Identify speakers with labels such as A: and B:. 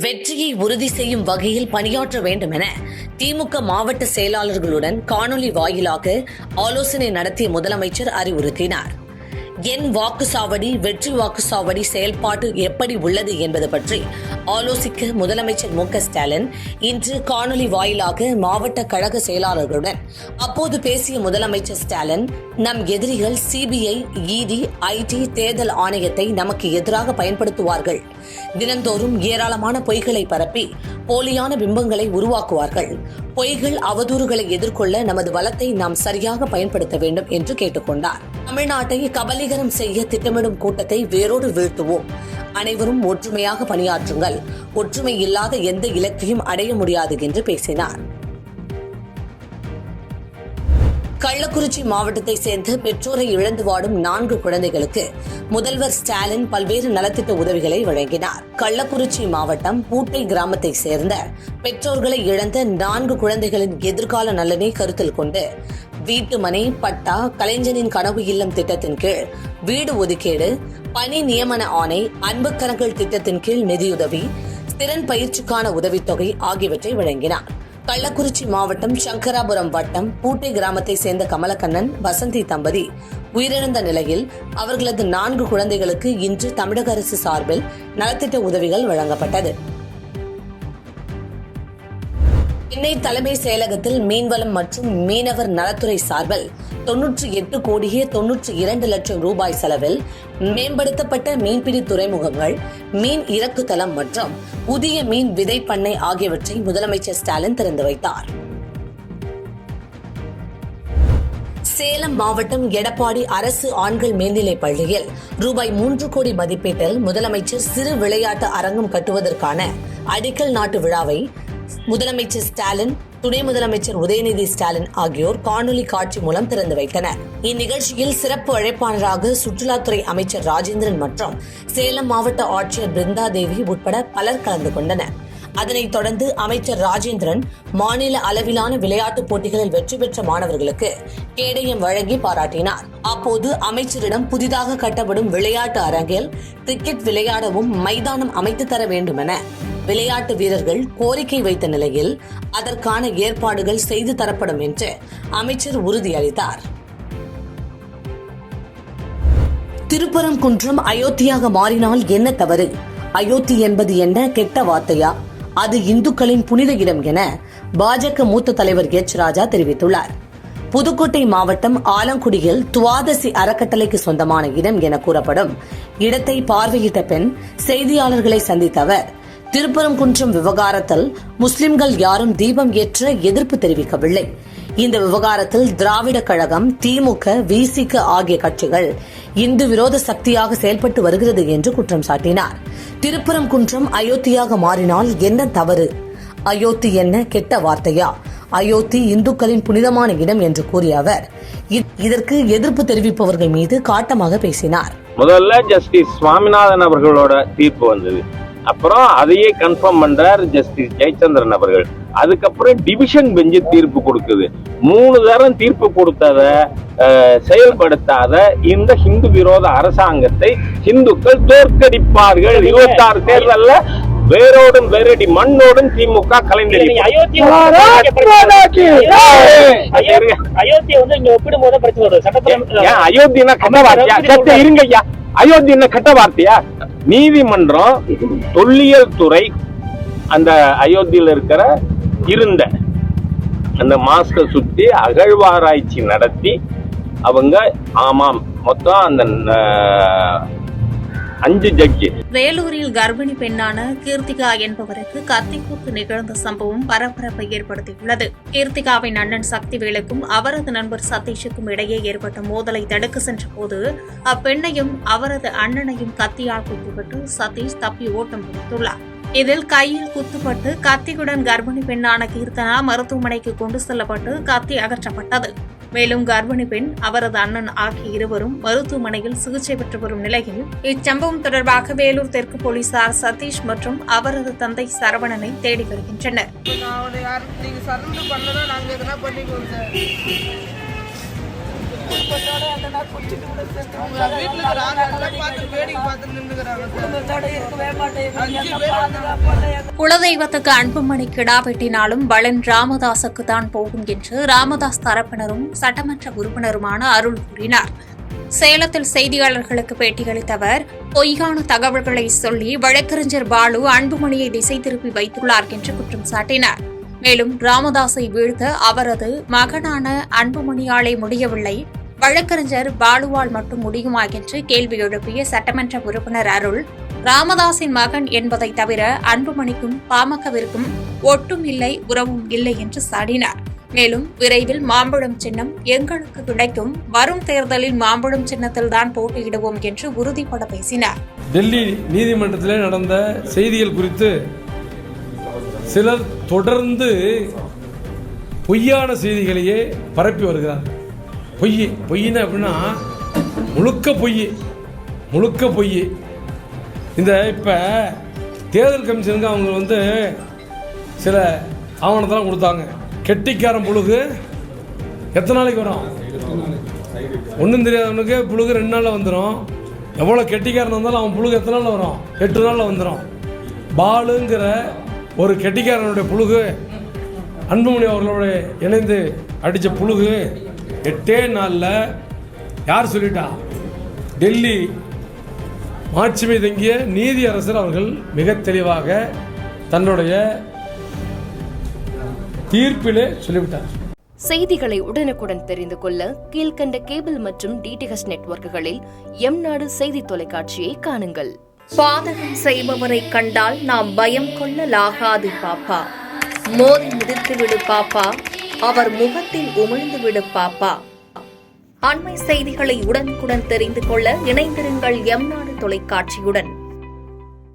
A: வெற்றியை உறுதி செய்யும் வகையில் பணியாற்ற வேண்டும் என திமுக மாவட்ட செயலாளர்களுடன் காணொலி வாயிலாக ஆலோசனை நடத்திய முதலமைச்சர் அறிவுறுத்தினார். என் வாக்குச்சாவடி வெற்றி வாக்குச்சாவடி செயல்பாட்டு எப்படி உள்ளது என்பது பற்றி ஆலோசிக்க முதலமைச்சர் மு.க. ஸ்டாலின் இன்று காணொலி வாயிலாக மாவட்ட கழக செயலாளர்களுடன் அப்போது பேசிய முதலமைச்சர் ஸ்டாலின், நம் எதிரிகள் சிபிஐ, இடி, ஐடி, தேர்தல் ஆணையத்தை நமக்கு எதிராக பயன்படுத்துவார்கள். தினந்தோறும் ஏராளமான பொய்களை பரப்பி போலியான பிம்பங்களை உருவாக்குவார்கள். பொய்கள், அவதூறுகளை எதிர்கொள்ள நமது வளத்தை நாம் சரியாக பயன்படுத்த வேண்டும் என்று கேட்டுக்கொண்டார். தமிழ்நாட்டை கபலீகரம் செய்ய திட்டமிடும் கூட்டத்தை வேரோடு வீழ்த்துவோம். அனைவரும் ஒற்றுமையாக பணியாற்றுங்கள். ஒற்றுமை இல்லாத எந்த இலக்கையும் அடைய முடியாது என்று பேசினார். கள்ளக்குறிச்சி மாவட்டத்தை சேர்ந்த பெற்றோரை இழந்து வாடும் 4 குழந்தைகளுக்கு முதல்வர் ஸ்டாலின் பல்வேறு நலத்திட்ட உதவிகளை வழங்கினார். கள்ளக்குறிச்சி மாவட்டம் பூட்டை கிராமத்தை சேர்ந்த பெற்றோர்களை இழந்த 4 குழந்தைகளின் எதிர்கால நலனை கருத்தில் கொண்டு வீட்டு மனை பட்டா, கலைஞனின் கனவு இல்லம் திட்டத்தின் கீழ் வீடு ஒதுக்கீடு, பணி நியமன ஆணை, அன்பு கரங்கள் திட்டத்தின் கீழ் நிதியுதவி, திறன் பயிற்சிக்கான உதவித்தொகை ஆகியவற்றை வழங்கினார். கள்ளக்குறிச்சி மாவட்டம் சங்கராபுரம் வட்டம் பூட்டை கிராமத்தை சேர்ந்த கமலக்கண்ணன், வசந்தி தம்பதி உயிரிழந்த நிலையில் அவர்களது 4 குழந்தைகளுக்கு இன்று தமிழக அரசு சார்பில் நலத்திட்ட உதவிகள் வழங்கப்பட்டது. சென்னை தலைமை செயலகத்தில் மீன்வளம் மற்றும் மீனவர் நலத்துறை சார்பில் 98 கோடியே 92 லட்சம் ரூபாய் செலவில் மேம்படுத்தப்பட்ட மீன்பிடி துறைமுகங்கள், மீன் இறக்கு தளம் மற்றும் புதிய மீன் விதை பண்ணை ஆகியவற்றை முதலமைச்சர் ஸ்டாலின் திறந்து வைத்தார். சேலம் மாவட்டம் எடப்பாடி அரசு ஆண்கள் மேல்நிலைப் பள்ளியில் ரூபாய் 3 கோடி மதிப்பீட்டில் முதலமைச்சர் சிறு விளையாட்டு அரங்கம் கட்டுவதற்கான அடிக்கல் நாட்டு விழாவை முதலமைச்சர் ஸ்டாலின், துணை முதலமைச்சர் உதயநிதி ஸ்டாலின் ஆகியோர் காணொலி காட்சி மூலம் திறந்து வைத்தனர். இந்நிகழ்ச்சியில் சிறப்பு அழைப்பாளராக சுற்றுலாத்துறை அமைச்சர் ராஜேந்திரன் மற்றும் சேலம் மாவட்ட ஆட்சியர் பிருந்தா தேவி உட்பட பலர் கலந்து கொண்டனர். அதனைத் தொடர்ந்து அமைச்சர் ராஜேந்திரன் மாநில அளவிலான விளையாட்டுப் போட்டிகளில் வெற்றி பெற்ற மாணவர்களுக்கு கேடயம் வழங்கி பாராட்டினார். அப்போது அமைச்சரிடம் புதிதாக கட்டப்படும் விளையாட்டு அரங்கில் கிரிக்கெட் விளையாடவும் மைதானம் அமைத்து தர வேண்டும் என விளையாட்டு வீரர்கள் கோரிக்கை வைத்த நிலையில் அதற்கான ஏற்பாடுகள் செய்து தரப்படும் என்று அமைச்சர் உறுதியளித்தார். திருப்பரங்குன்றம் அயோத்தியாக மாறினால் என்ன தவறு? அயோத்தி என்பது என்ன கெட்ட வார்த்தையா? அது இந்துக்களின் புனித இடம் என பாஜக மூத்த தலைவர் எச். ராஜா தெரிவித்துள்ளார். புதுக்கோட்டை மாவட்டம் ஆலங்குடியில் துவாதசி அறக்கட்டளைக்கு சொந்தமான இடம் என கூறப்படும் இடத்தை பார்வையிட்ட பின் செய்தியாளர்களை சந்தித்த அவர், திருப்பரங்குன்றம் விவகாரத்தில் முஸ்லிம்கள் யாரும் தீபம் ஏற்ற எதிர்ப்பு தெரிவிக்கவில்லை. இந்த விவகாரத்தில் திராவிட கழகம், திமுக, விசிக ஆகிய கட்சிகள் இந்து விரோத சக்தியாக செயல்பட்டு வருகிறது என்று குற்றம் சாட்டினார். திருப்பரங்குன்றம் அயோத்தியாக மாறினால் என்ன தவறு? அயோத்தி என்ன கெட்ட வார்த்தையா? அயோத்தி இந்துக்களின் புனிதமான இடம் என்று கூறிய அவர் இதற்கு எதிர்ப்பு தெரிவிப்பவர்கள் மீது காட்டமாக பேசினார்.
B: முதல்ல ஜஸ்டிஸ் சுவாமிநாதன் அவர்களோட தீர்ப்பு வந்தது. அப்புறம் அதையே கன்ஃபார்ம் பண்றார் ஜஸ்டிஸ் ஜெயச்சந்திரன் அவர்கள். அதுக்கப்புறம் டிவிஷன் பெஞ்சு தீர்ப்பு கொடுக்குது. 3 தரம் தீர்ப்பு கொடுத்தத செயல்படுத்தாத இந்த ஹிந்து விரோத அரசாங்கத்தை இந்துக்கள் தோற்கடிப்பார்கள். 26 தேர்தல்ல வேரோடும் வேரடி மண்ணோடும் திமுக கலைஞர். அயோத்தியா கட்ட வார்த்தையா? இருங்க ஐயா, அயோத்தி என்ன கட்ட வார்த்தையா? நீதிமன்றம், தொல்லியல் துறை அந்த அயோத்தியில் இருந்த அந்த மாஸ்கை சுத்தி அகழ்வாராய்ச்சி நடத்தி அவங்க ஆமாம் மொத்தம் அந்த 5 ஜட்ஜி.
C: வேலூரில் கர்ப்பிணி பெண்ணான கீர்த்திகா என்பவருக்கு கத்திக்குத்து நிகழ்ந்த சம்பவம் பரபரப்பை ஏற்படுத்தியுள்ளது. கீர்த்திகாவின் அண்ணன் சக்திவேலுக்கும் அவரது நண்பர் சதீஷுக்கும் இடையே ஏற்பட்ட மோதலை தடுக்க சென்ற போது அப்பெண்ணையும் அவரது அண்ணனையும் கத்தியால் குத்திவிட்டு சதீஷ் தப்பி ஓட்டம் பிடித்துள்ளார். இதில் கையில் குத்துப்பட்டு கத்தியுடன் கர்ப்பிணி பெண்ணான கீர்த்தனா மருத்துவமனைக்கு கொண்டு செல்லப்பட்டு கத்தி அகற்றப்பட்டது. மேலும் கர்ப்பிணி பெண், அவரது அண்ணன் ஆகிய இருவரும் மருத்துவமனையில் சிகிச்சை பெற்று வரும் நிலையில் இச்சம்பவம் தொடர்பாக வேலூர் தெற்கு போலீசார் சதீஷ் மற்றும் அவரது தந்தை சரவணனை தேடி வருகின்றனர். குலதெய்வத்துக்கு அன்புமணி கிடா வெட்டினாலும் பலன் ராமதாசுக்கு தான் போகும் என்று ராமதாஸ் தரப்பினரும் சட்டமன்ற உறுப்பினருமான அருள் கூறினார். சேலத்தில் செய்தியாளர்களுக்கு பேட்டியளித்த அவர், பொய்யான தகவல்களை சொல்லி வழக்கறிஞர் பாலு அன்புமணியை திசை திருப்பி வைத்துள்ளார் என்று குற்றம் சாட்டினார். மேலும் ராமதாஸை வீழ்த்த அவரது மகனான அன்புமணியாலே முடியவில்லை, வழக்கறிஞர் பாலுவால் மட்டும் முடியுமா என்று கேள்வி எழுப்பிய சட்டமன்ற உறுப்பினர் அருள், ராமதாஸின் மகன் என்பதை தவிர அன்புமணிக்கும் பாமகவிற்கும் ஒட்டும் இல்லை, உறவும் இல்லை என்று சாடினார். மேலும் விரைவில் மாம்பழம் சின்னம் எங்களுக்கு கிடைக்கும், வரும் தேர்தலில் மாம்பழம் சின்னத்தில்தான் போட்டியிடுவோம் என்று உறுதிபட பேசினார்.
D: டெல்லி நீதிமன்றத்தில் நடந்த செய்திகள் குறித்து சிலர் தொடர்ந்து பொய்யான செய்திகளையே பரப்பி வருகிறார். பொய்னா அப்படின்னா முழுக்க பொய். இந்த இப்போ தேர்தல் கமிஷனுக்கு அவங்க சில ஆவணத்தெல்லாம் கொடுத்தாங்க. கெட்டிக்காரன் புழுகு எத்தனை நாளைக்கு வரும்? ஒன்றும் தெரியாதவனுக்கு புழுகு 2 நாளில் வந்துடும். எவ்வளோ கெட்டிக்காரன் வந்தாலும் அவன் புழுகு எத்தனை நாளில் வரும்? 8 நாளில் வந்துடும். பாலுங்கிற ஒரு கெட்டிக்காரனுடைய புழுகு அன்புமணி அவர்களோட இணைந்து அடித்த புழுகு 8 நாளில் யார் சொல்லிட்டா? டெல்லி மாட்சிமை தங்கிய நீதி அரசர் அவர்கள் மிக தெளிவாக தன்னுடைய தீர்ப்பிலே சொல்லிவிட்டார்.
E: செய்திகளை உடனுக்குடன் தெரிந்து கொள்ள கீழ்கண்ட கேபிள் மற்றும் டிடிஎச் நெட்வொர்க்குகளில் எம்நாடு செய்தி தொலைக்காட்சியை காணுங்கள்.
C: பாதகம் செய்பவரை கண்டால் நாம் பயம் கொள்ளலாகாது பாப்பா, மோதி மிதித்து விடு பாப்பா, அவர் முகத்தில் உமிழ்ந்து விடு பாப்பா. அண்மை செய்திகளை உடனுக்குடன் தெரிந்து கொள்ள இணைந்திருங்கள் எம்நாடு தொலைக்காட்சியுடன்.